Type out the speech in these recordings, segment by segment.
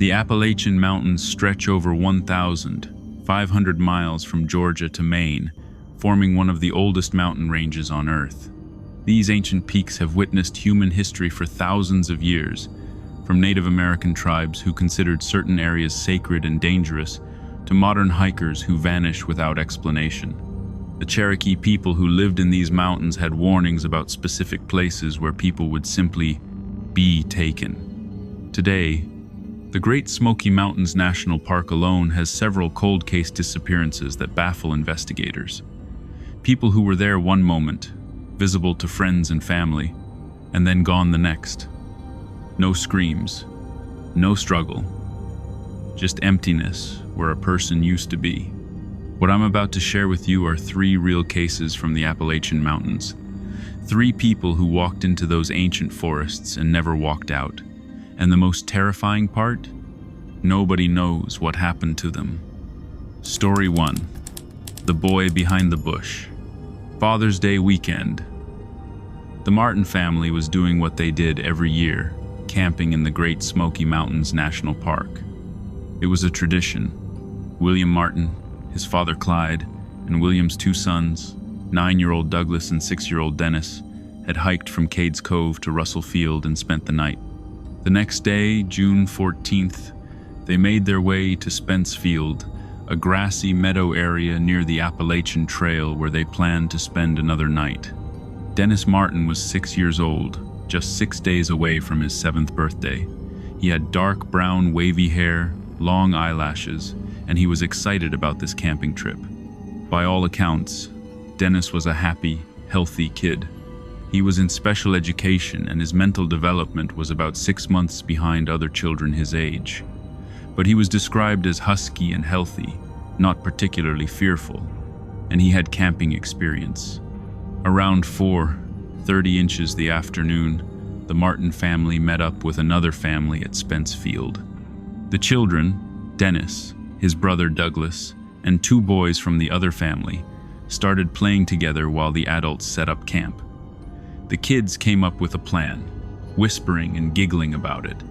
The Appalachian Mountains stretch over 1,500 miles from Georgia to Maine, forming one of the oldest mountain ranges on Earth. These ancient peaks have witnessed human history for thousands of years, from Native American tribes who considered certain areas sacred and dangerous, to modern hikers who vanish without explanation. The Cherokee people who lived in these mountains had warnings about specific places where people would simply be taken. Today, the Great Smoky Mountains National Park alone has several cold case disappearances that baffle investigators. People who were there one moment, visible to friends and family, and then gone the next. No screams, no struggle, just emptiness where a person used to be. What I'm about to share with you are 3 real cases from the Appalachian Mountains. 3 people who walked into those ancient forests and never walked out. And the most terrifying part? Nobody knows what happened to them. Story 1. The Boy Behind the Bush. Father's Day weekend. The Martin family was doing what they did every year, camping in the Great Smoky Mountains National Park. It was a tradition. William Martin, his father Clyde, and William's 2 sons, 9-year-old Douglas and 6-year-old Dennis, had hiked from Cades Cove to Russell Field and spent the night. The next day, June 14th, they made their way to Spence Field, a grassy meadow area near the Appalachian Trail where they planned to spend another night. Dennis Martin was 6 years old, just 6 days away from his 7th birthday. He had dark brown wavy hair, long eyelashes, and he was excited about this camping trip. By all accounts, Dennis was a happy, healthy kid. He was in special education and his mental development was about 6 months behind other children his age. But he was described as husky and healthy, not particularly fearful, and he had camping experience. Around 4:30 inches the afternoon, the Martin family met up with another family at Spence Field. The children, Dennis, his brother Douglas, and 2 boys from the other family, started playing together while the adults set up camp. The kids came up with a plan, whispering and giggling about it.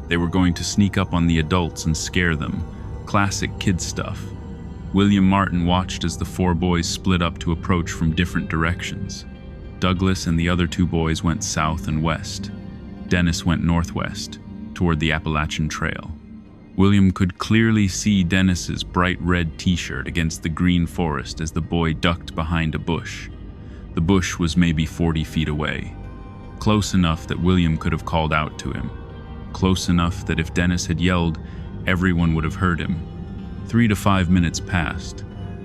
They were going to sneak up on the adults and scare them. Classic kid stuff. William Martin watched as the 4 boys split up to approach from different directions. Douglas and the other 2 boys went south and west. Dennis went northwest, toward the Appalachian Trail. William could clearly see Dennis's bright red t-shirt against the green forest as the boy ducked behind a bush. The bush was maybe 40 feet away, close enough that William could have called out to him, close enough that if Dennis had yelled, everyone would have heard him. 3 to 5 minutes passed.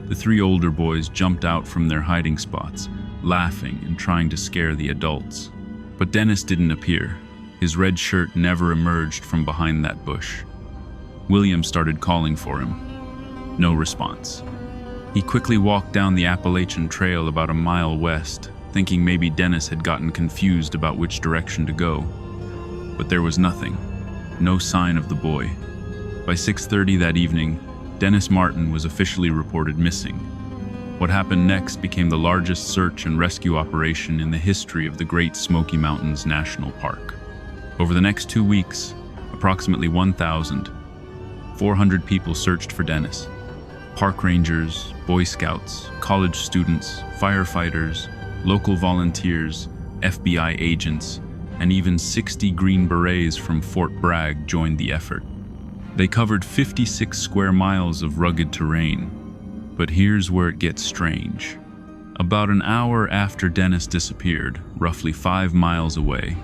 The 3 older boys jumped out from their hiding spots, laughing and trying to scare the adults. But Dennis didn't appear. His red shirt never emerged from behind that bush. William started calling for him. No response. He quickly walked down the Appalachian Trail about a mile west, thinking maybe Dennis had gotten confused about which direction to go. But there was nothing. No sign of the boy. By 6:30 that evening, Dennis Martin was officially reported missing. What happened next became the largest search and rescue operation in the history of the Great Smoky Mountains National Park. Over the next 2 weeks, approximately 1,400 people searched for Dennis. Park rangers, Boy Scouts, college students, firefighters, local volunteers, FBI agents, and even 60 Green Berets from Fort Bragg joined the effort. They covered 56 square miles of rugged terrain. But here's where it gets strange. About an hour after Dennis disappeared, roughly 5 miles away,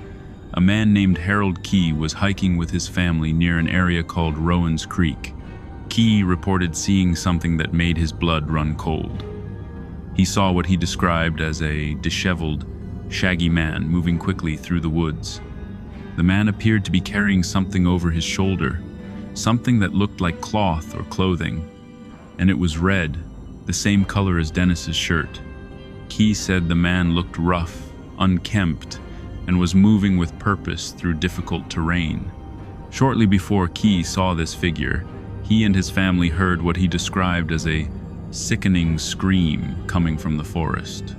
a man named Harold Key was hiking with his family near an area called Rowan's Creek. Key reported seeing something that made his blood run cold. He saw what he described as a disheveled, shaggy man moving quickly through the woods. The man appeared to be carrying something over his shoulder, something that looked like cloth or clothing, and it was red, the same color as Dennis's shirt. Key said the man looked rough, unkempt, and was moving with purpose through difficult terrain. Shortly before Key saw this figure, he and his family heard what he described as a sickening scream coming from the forest.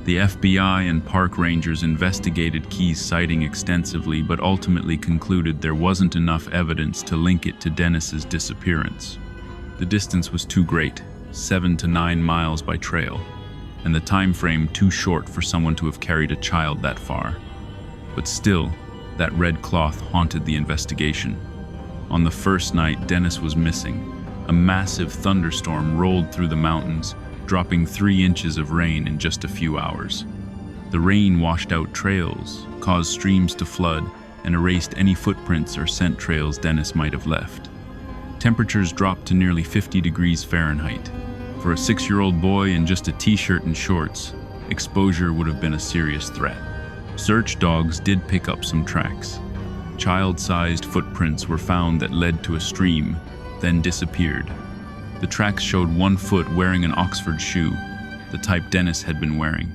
The FBI and park rangers investigated Key's sighting extensively, but ultimately concluded there wasn't enough evidence to link it to Dennis's disappearance. The distance was too great, 7 to 9 miles by trail, and the time frame too short for someone to have carried a child that far. But still, that red cloth haunted the investigation. On the first night Dennis was missing, a massive thunderstorm rolled through the mountains, dropping 3 inches of rain in just a few hours. The rain washed out trails, caused streams to flood, and erased any footprints or scent trails Dennis might have left. Temperatures dropped to nearly 50 degrees Fahrenheit. For a 6-year-old boy in just a t-shirt and shorts, exposure would have been a serious threat. Search dogs did pick up some tracks. Child-sized footprints were found that led to a stream, then disappeared. The tracks showed one foot wearing an Oxford shoe, the type Dennis had been wearing,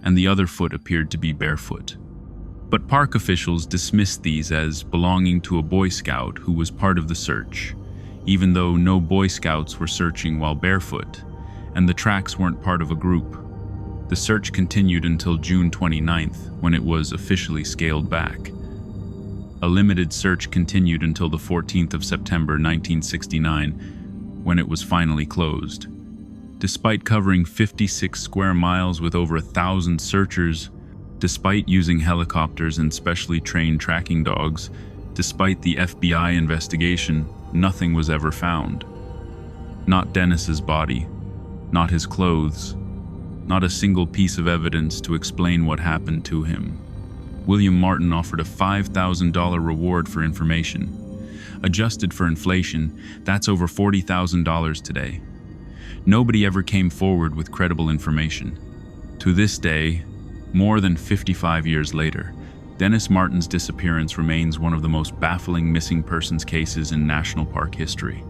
and the other foot appeared to be barefoot. But park officials dismissed these as belonging to a Boy Scout who was part of the search, even though no Boy Scouts were searching while barefoot, and the tracks weren't part of a group. The search continued until June 29th, when it was officially scaled back. A limited search continued until the 14th of September 1969, when it was finally closed. Despite covering 56 square miles with over 1,000 searchers, despite using helicopters and specially trained tracking dogs, despite the FBI investigation, nothing was ever found. Not Dennis's body, not his clothes, not a single piece of evidence to explain what happened to him. William Martin offered a $5,000 reward for information. Adjusted for inflation, that's over $40,000 today. Nobody ever came forward with credible information. To this day, more than 55 years later, Dennis Martin's disappearance remains one of the most baffling missing persons cases in national park history.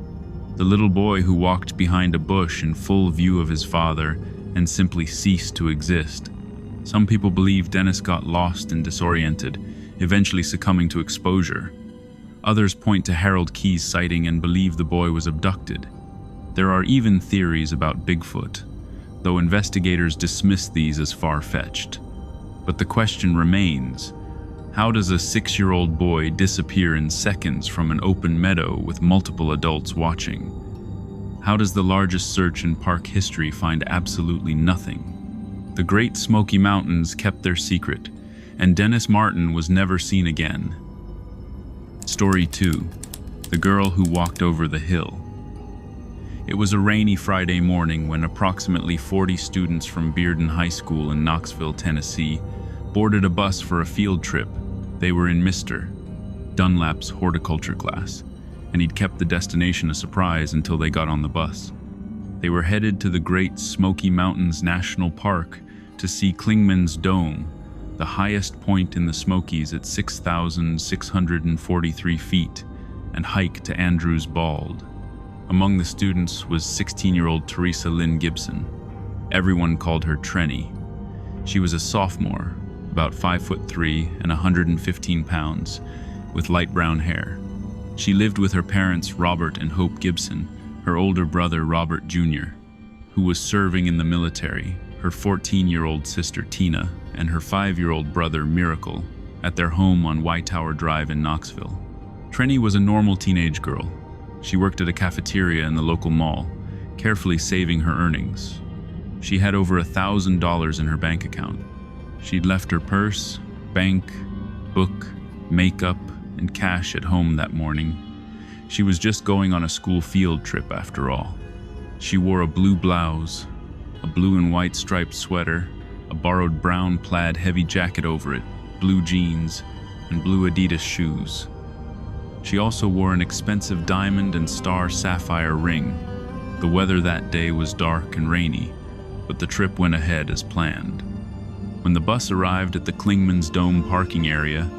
The little boy who walked behind a bush in full view of his father and simply ceased to exist. Some people believe Dennis got lost and disoriented, eventually succumbing to exposure. Others point to Harold Key's sighting and believe the boy was abducted. There are even theories about Bigfoot, though investigators dismiss these as far-fetched. But the question remains, how does a 6-year-old boy disappear in seconds from an open meadow with multiple adults watching? How does the largest search in park history find absolutely nothing? The Great Smoky Mountains kept their secret, and Dennis Martin was never seen again. Story 2. The Girl Who Walked Over the Hill. It was a rainy Friday morning when approximately 40 students from Bearden High School in Knoxville, Tennessee, boarded a bus for a field trip. They were in Mr. Dunlap's horticulture class, and he'd kept the destination a surprise until they got on the bus. They were headed to the Great Smoky Mountains National Park to see Clingman's Dome, the highest point in the Smokies at 6,643 feet, and hike to Andrews Bald. Among the students was 16-year-old Teresa Lynn Gibson. Everyone called her Trenny. She was a sophomore, about 5'3" and 115 pounds, with light brown hair. She lived with her parents Robert and Hope Gibson, her older brother Robert Jr., who was serving in the military, her 14-year-old sister Tina, and her 5-year-old brother Miracle, at their home on Whitetower Drive in Knoxville. Trenny was a normal teenage girl. She worked at a cafeteria in the local mall, carefully saving her earnings. She had over $1,000 in her bank account. She'd left her purse, bank, book, makeup, and cash at home that morning. She was just going on a school field trip after all. She wore a blue blouse, a blue and white striped sweater, a borrowed brown plaid heavy jacket over it, blue jeans, and blue Adidas shoes. She also wore an expensive diamond and star sapphire ring. The weather that day was dark and rainy, but the trip went ahead as planned. When the bus arrived at the Clingman's Dome parking area,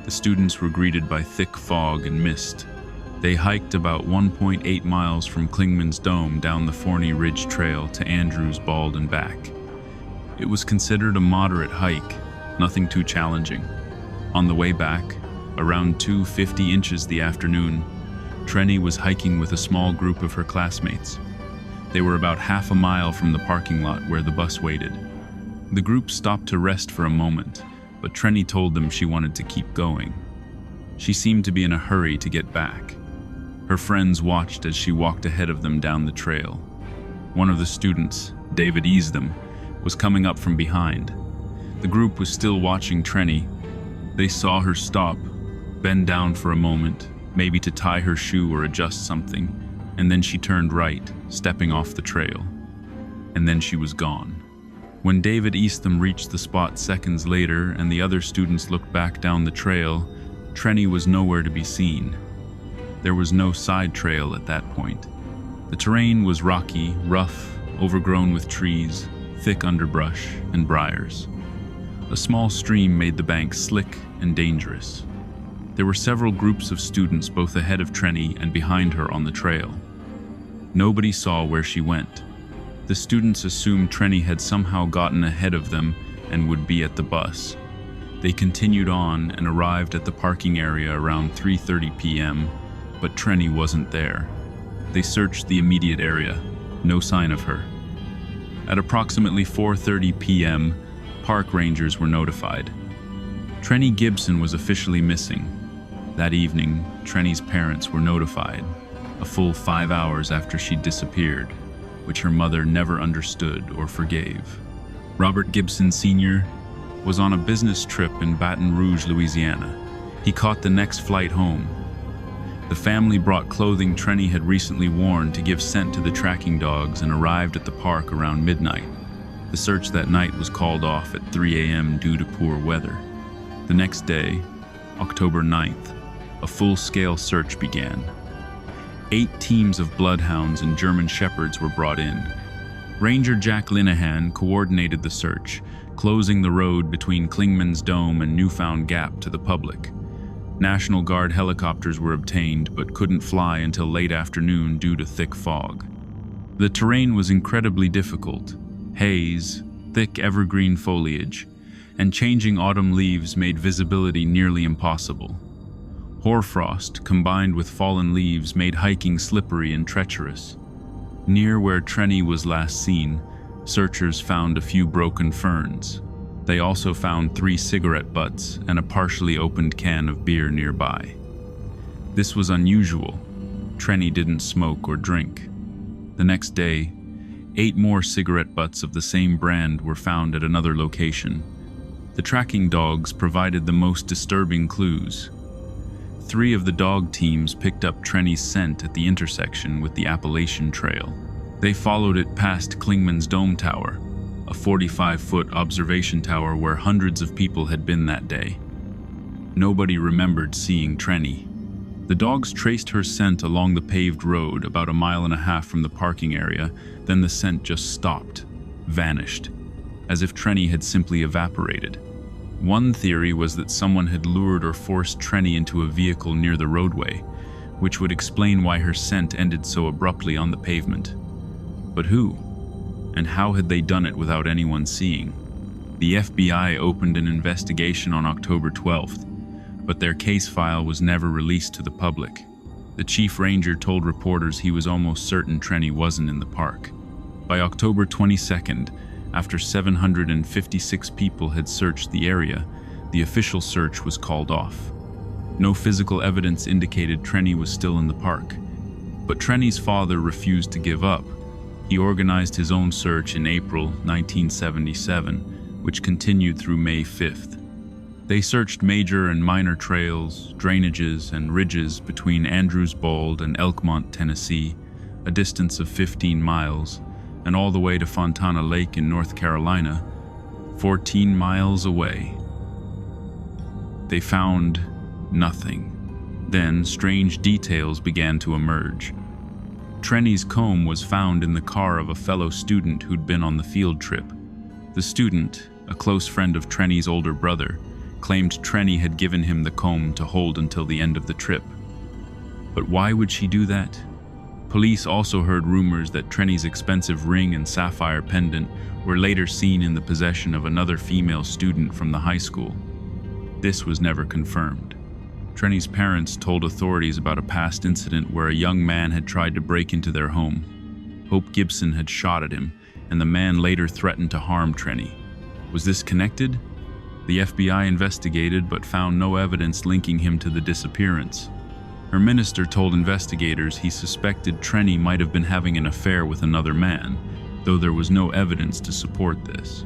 the students were greeted by thick fog and mist. They hiked about 1.8 miles from Clingman's Dome down the Forney Ridge Trail to Andrews Bald and back. It was considered a moderate hike, nothing too challenging. On the way back, around 2:50 inches the afternoon, Trenny was hiking with a small group of her classmates. They were about half a mile from the parking lot where the bus waited. The group stopped to rest for a moment, but Trenny told them she wanted to keep going. She seemed to be in a hurry to get back. Her friends watched as she walked ahead of them down the trail. One of the students, David Eastham, was coming up from behind. The group was still watching Trenny. They saw her stop, bend down for a moment, maybe to tie her shoe or adjust something, and then she turned right, stepping off the trail. And then she was gone. When David Eastham reached the spot seconds later and the other students looked back down the trail, Trenny was nowhere to be seen. There was no side trail at that point. The terrain was rocky, rough, overgrown with trees, thick underbrush, and briars. A small stream made the bank slick and dangerous. There were several groups of students both ahead of Trenny and behind her on the trail. Nobody saw where she went. The students assumed Trenny had somehow gotten ahead of them and would be at the bus. They continued on and arrived at the parking area around 3:30 p.m., but Trenny wasn't there. They searched the immediate area. No sign of her. At approximately 4:30 p.m., park rangers were notified. Trenny Gibson was officially missing. That evening, Trenny's parents were notified, a full 5 hours after she disappeared, which her mother never understood or forgave. Robert Gibson Sr. was on a business trip in Baton Rouge, Louisiana. He caught the next flight home. The family brought clothing Trenny had recently worn to give scent to the tracking dogs and arrived at the park around midnight. The search that night was called off at 3 a.m. due to poor weather. The next day, October 9th, a full-scale search began. 8 teams of bloodhounds and German shepherds were brought in. Ranger Jack Linehan coordinated the search, closing the road between Clingman's Dome and Newfound Gap to the public. National Guard helicopters were obtained but couldn't fly until late afternoon due to thick fog. The terrain was incredibly difficult. Haze, thick evergreen foliage, and changing autumn leaves made visibility nearly impossible. Hoarfrost, combined with fallen leaves, made hiking slippery and treacherous. Near where Trenny was last seen, searchers found a few broken ferns. They also found 3 cigarette butts and a partially opened can of beer nearby. This was unusual. Trenny didn't smoke or drink. The next day, 8 more cigarette butts of the same brand were found at another location. The tracking dogs provided the most disturbing clues. 3 of the dog teams picked up Trenny's scent at the intersection with the Appalachian Trail. They followed it past Clingman's Dome Tower, a 45-foot observation tower where hundreds of people had been that day. Nobody remembered seeing Trenny. The dogs traced her scent along the paved road about 1.5 miles from the parking area, then the scent just stopped, vanished, as if Trenny had simply evaporated. One theory was that someone had lured or forced Trenny into a vehicle near the roadway, which would explain why her scent ended so abruptly on the pavement. But who? And how had they done it without anyone seeing? The FBI opened an investigation on October 12th, but their case file was never released to the public. The chief ranger told reporters he was almost certain Trenny wasn't in the park. By October 22nd, after 756 people had searched the area, the official search was called off. No physical evidence indicated Trenny was still in the park. But Trenny's father refused to give up. He organized his own search in April 1977, which continued through May 5th. They searched major and minor trails, drainages, and ridges between Andrews Bald and Elkmont, Tennessee, a distance of 15 miles, and all the way to Fontana Lake in North Carolina, 14 miles away. They found nothing. Then strange details began to emerge. Trenny's comb was found in the car of a fellow student who'd been on the field trip. The student, a close friend of Trenny's older brother, claimed Trenny had given him the comb to hold until the end of the trip. But why would she do that? Police also heard rumors that Trenny's expensive ring and sapphire pendant were later seen in the possession of another female student from the high school. This was never confirmed. Trenny's parents told authorities about a past incident where a young man had tried to break into their home. Hope Gibson had shot at him, and the man later threatened to harm Trenny. Was this connected? The FBI investigated but found no evidence linking him to the disappearance. Her minister told investigators he suspected Trenny might have been having an affair with another man, though there was no evidence to support this.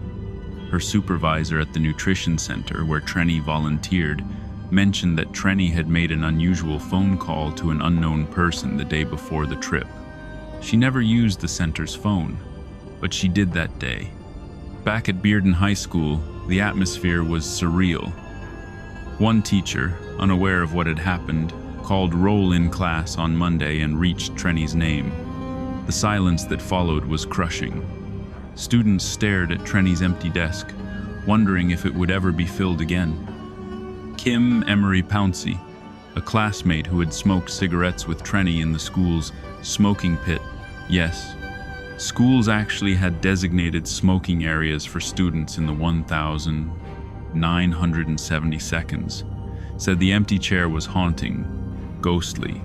Her supervisor at the nutrition center where Trenny volunteered mentioned that Trenny had made an unusual phone call to an unknown person the day before the trip. She never used the center's phone, but she did that day. Back at Bearden High School, the atmosphere was surreal. One teacher, unaware of what had happened, called roll in class on Monday and reached Trenny's name. The silence that followed was crushing. Students stared at Trenny's empty desk, wondering if it would ever be filled again. Kim Emery Pouncey, a classmate who had smoked cigarettes with Trenny in the school's smoking pit. Yes, schools actually had designated smoking areas for students in the 1,970 seconds, said the empty chair was haunting, ghostly.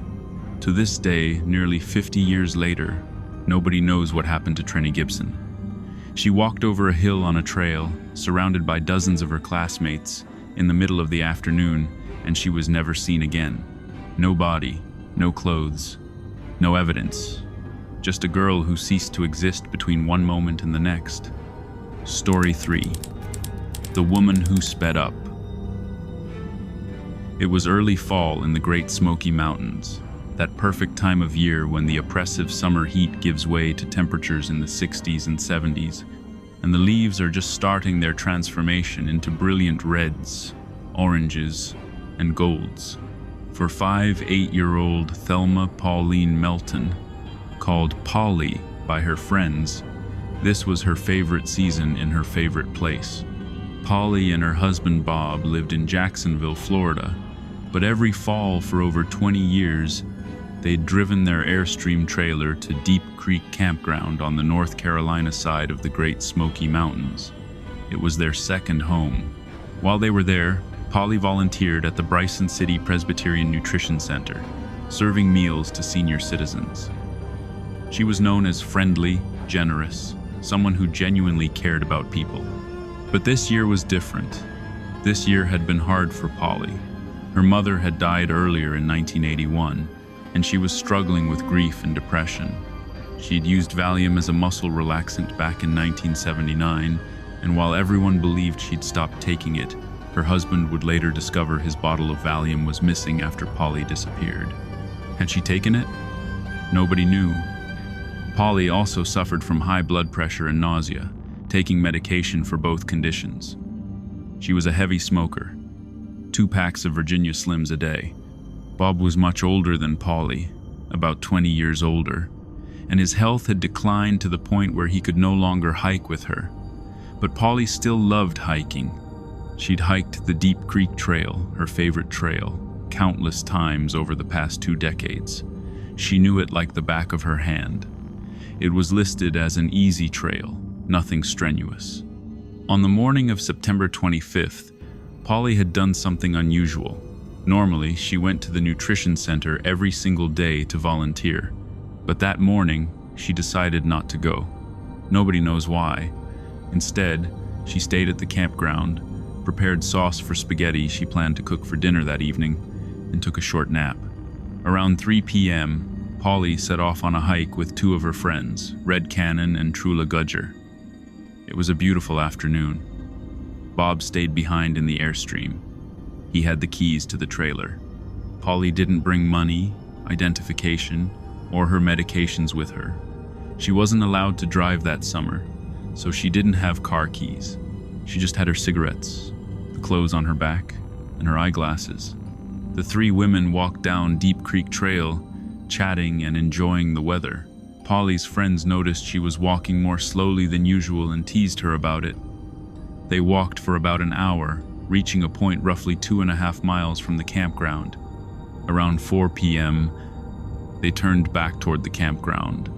To this day, nearly 50 years later, nobody knows what happened to Trenny Gibson. She walked over a hill on a trail, surrounded by dozens of her classmates, in the middle of the afternoon, and she was never seen again. No body, no clothes, no evidence. Just a girl who ceased to exist between one moment and the next. Story 3. The Woman Who Sped Up. It was early fall in the Great Smoky Mountains, that perfect time of year when the oppressive summer heat gives way to temperatures in the 60s and 70s, and the leaves are just starting their transformation into brilliant reds, oranges, and golds. For 8-year-old Thelma Pauline Melton, called Polly by her friends, this was her favorite season in her favorite place. Polly and her husband Bob lived in Jacksonville, Florida, but every fall for over 20 years, they'd driven their Airstream trailer to Deep Creek Campground on the North Carolina side of the Great Smoky Mountains. It was their second home. While they were there, Polly volunteered at the Bryson City Presbyterian Nutrition Center, serving meals to senior citizens. She was known as friendly, generous, someone who genuinely cared about people. But this year was different. This year had been hard for Polly. Her mother had died earlier in 1981, and she was struggling with grief and depression. She'd used Valium as a muscle relaxant back in 1979, and while everyone believed she'd stopped taking it, her husband would later discover his bottle of Valium was missing after Polly disappeared. Had she taken it? Nobody knew. Polly also suffered from high blood pressure and nausea, taking medication for both conditions. She was a heavy smoker, 2 packs of Virginia Slims a day. Bob was much older than Polly, about 20 years older, and his health had declined to the point where he could no longer hike with her. But Polly still loved hiking. She'd hiked the Deep Creek Trail, her favorite trail, countless times over the past 2 decades. She knew it like the back of her hand. It was listed as an easy trail, nothing strenuous. On the morning of September 25th, Polly had done something unusual. Normally, she went to the nutrition center every single day to volunteer. But that morning, she decided not to go. Nobody knows why. Instead, she stayed at the campground, prepared sauce for spaghetti she planned to cook for dinner that evening, and took a short nap. Around 3 p.m., Polly set off on a hike with 2 of her friends, Red Cannon and Trula Gudger. It was a beautiful afternoon. Bob stayed behind in the Airstream. He had the keys to the trailer. Polly didn't bring money, identification, or her medications with her. She wasn't allowed to drive that summer, so she didn't have car keys. She just had her cigarettes, the clothes on her back, and her eyeglasses. The 3 women walked down Deep Creek Trail, chatting and enjoying the weather. Polly's friends noticed she was walking more slowly than usual and teased her about it. They walked for about an hour, reaching a point roughly 2.5 miles from the campground. Around 4 p.m., they turned back toward the campground.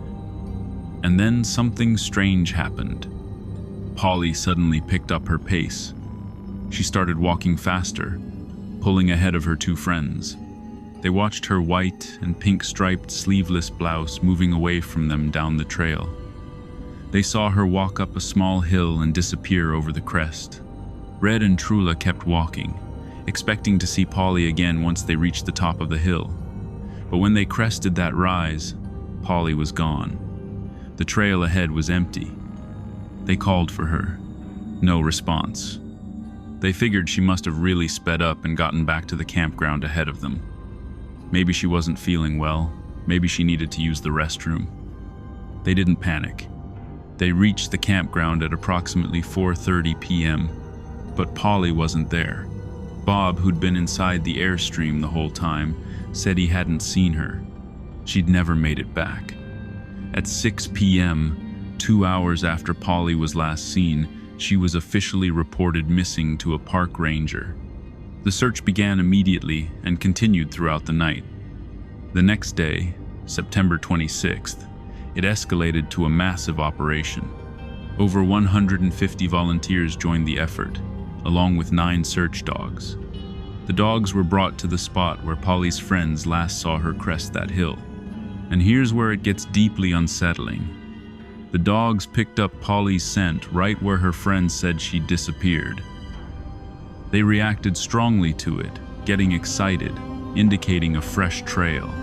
And then something strange happened. Polly suddenly picked up her pace. She started walking faster, pulling ahead of her 2 friends. They watched her white and pink-striped sleeveless blouse moving away from them down the trail. They saw her walk up a small hill and disappear over the crest. Red and Trula kept walking, expecting to see Polly again once they reached the top of the hill. But when they crested that rise, Polly was gone. The trail ahead was empty. They called for her. No response. They figured she must have really sped up and gotten back to the campground ahead of them. Maybe she wasn't feeling well. Maybe she needed to use the restroom. They didn't panic. They reached the campground at approximately 4:30 p.m., but Polly wasn't there. Bob, who'd been inside the Airstream the whole time, said he hadn't seen her. She'd never made it back. At 6 p.m., 2 hours after Polly was last seen, she was officially reported missing to a park ranger. The search began immediately and continued throughout the night. The next day, September 26th, it escalated to a massive operation. Over 150 volunteers joined the effort, along with 9 search dogs. The dogs were brought to the spot where Polly's friends last saw her crest that hill. And here's where it gets deeply unsettling. The dogs picked up Polly's scent right where her friends said she disappeared. They reacted strongly to it, getting excited, indicating a fresh trail.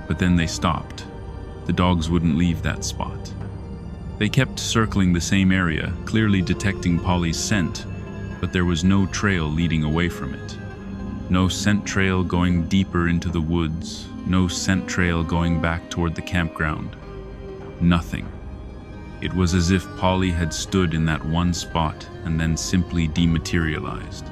But then they stopped. The dogs wouldn't leave that spot. They kept circling the same area, clearly detecting Polly's scent, but there was no trail leading away from it. No scent trail going deeper into the woods, no scent trail going back toward the campground. Nothing. It was as if Polly had stood in that one spot and then simply dematerialized.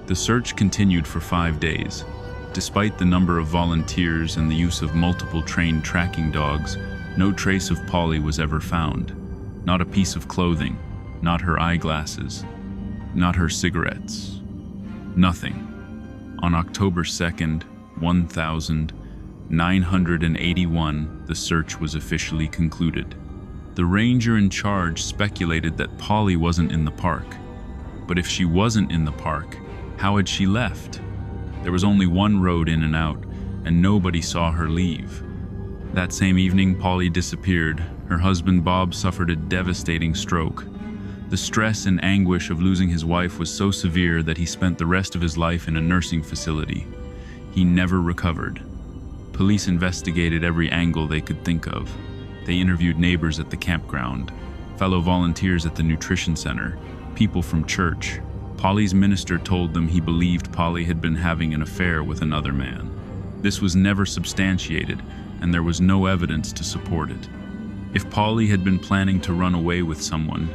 The search continued for 5 days. Despite the number of volunteers and the use of multiple trained tracking dogs, no trace of Polly was ever found. Not a piece of clothing, not her eyeglasses, not her cigarettes. Nothing. On October 2nd, 1981, the search was officially concluded. The ranger in charge speculated that Polly wasn't in the park. But if she wasn't in the park, how had she left? There was only one road in and out, and nobody saw her leave. That same evening, Polly disappeared. Her husband Bob suffered a devastating stroke. The stress and anguish of losing his wife was so severe that he spent the rest of his life in a nursing facility. He never recovered. Police investigated every angle they could think of. They interviewed neighbors at the campground, fellow volunteers at the nutrition center, people from church. Polly's minister told them he believed Polly had been having an affair with another man. This was never substantiated, and there was no evidence to support it. If Polly had been planning to run away with someone,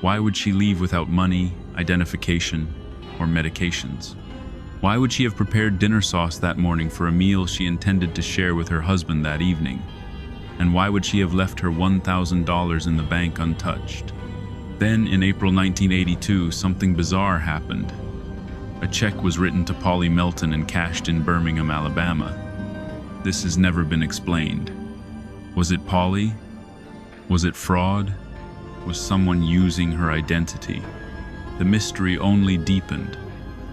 why would she leave without money, identification, or medications? Why would she have prepared dinner sauce that morning for a meal she intended to share with her husband that evening? And why would she have left her $1,000 in the bank untouched? Then, in April 1982, something bizarre happened. A check was written to Polly Melton and cashed in Birmingham, Alabama. This has never been explained. Was it Polly? Was it fraud? Was someone using her identity? The mystery only deepened.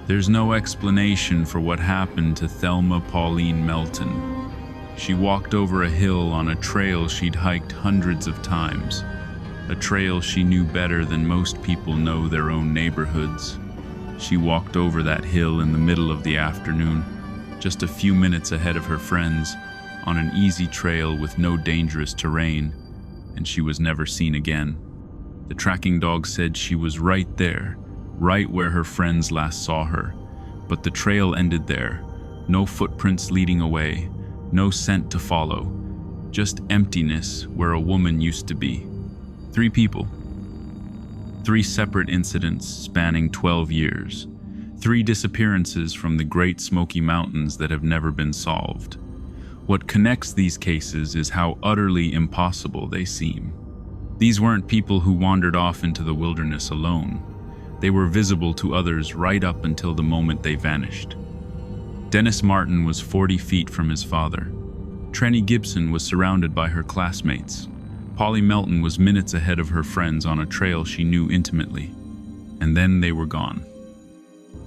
There's no explanation for what happened to Thelma Pauline Melton. She walked over a hill on a trail she'd hiked hundreds of times. A trail she knew better than most people know their own neighborhoods. She walked over that hill in the middle of the afternoon, just a few minutes ahead of her friends, on an easy trail with no dangerous terrain, and she was never seen again. The tracking dog said she was right there, right where her friends last saw her, but the trail ended there, no footprints leading away, no scent to follow, just emptiness where a woman used to be. 3 people. 3 separate incidents spanning 12 years. 3 disappearances from the Great Smoky Mountains that have never been solved. What connects these cases is how utterly impossible they seem. These weren't people who wandered off into the wilderness alone. They were visible to others right up until the moment they vanished. Dennis Martin was 40 feet from his father. Trenny Gibson was surrounded by her classmates. Polly Melton was minutes ahead of her friends on a trail she knew intimately. And then they were gone.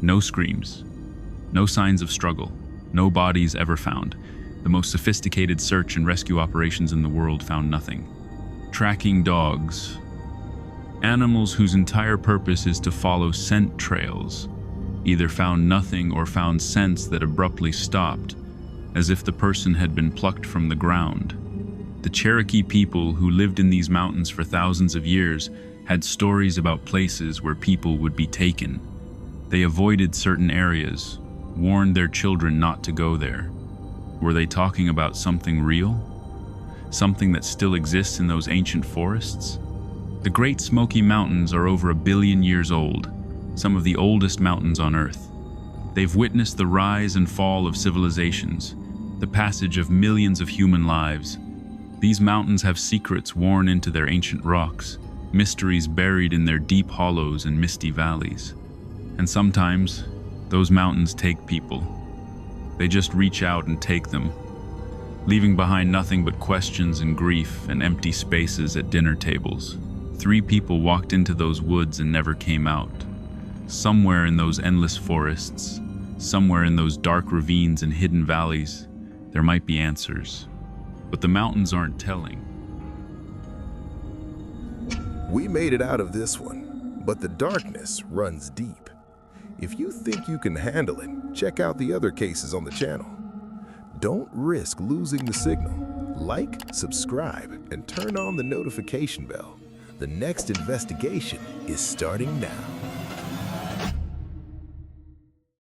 No screams. No signs of struggle. No bodies ever found. The most sophisticated search and rescue operations in the world found nothing. Tracking dogs. Animals whose entire purpose is to follow scent trails, either found nothing or found scents that abruptly stopped, as if the person had been plucked from the ground. The Cherokee people who lived in these mountains for thousands of years had stories about places where people would be taken. They avoided certain areas, warned their children not to go there. Were they talking about something real? Something that still exists in those ancient forests? The Great Smoky Mountains are over 1 billion years old, some of the oldest mountains on Earth. They've witnessed the rise and fall of civilizations, the passage of millions of human lives. These mountains have secrets worn into their ancient rocks, mysteries buried in their deep hollows and misty valleys. And sometimes, those mountains take people. They just reach out and take them, leaving behind nothing but questions and grief and empty spaces at dinner tables. 3 people walked into those woods and never came out. Somewhere in those endless forests, somewhere in those dark ravines and hidden valleys, there might be answers. But the mountains aren't telling. We made it out of this one, but the darkness runs deep. If you think you can handle it, check out the other cases on the channel. Don't risk losing the signal. Like, subscribe, and turn on the notification bell. The next investigation is starting now.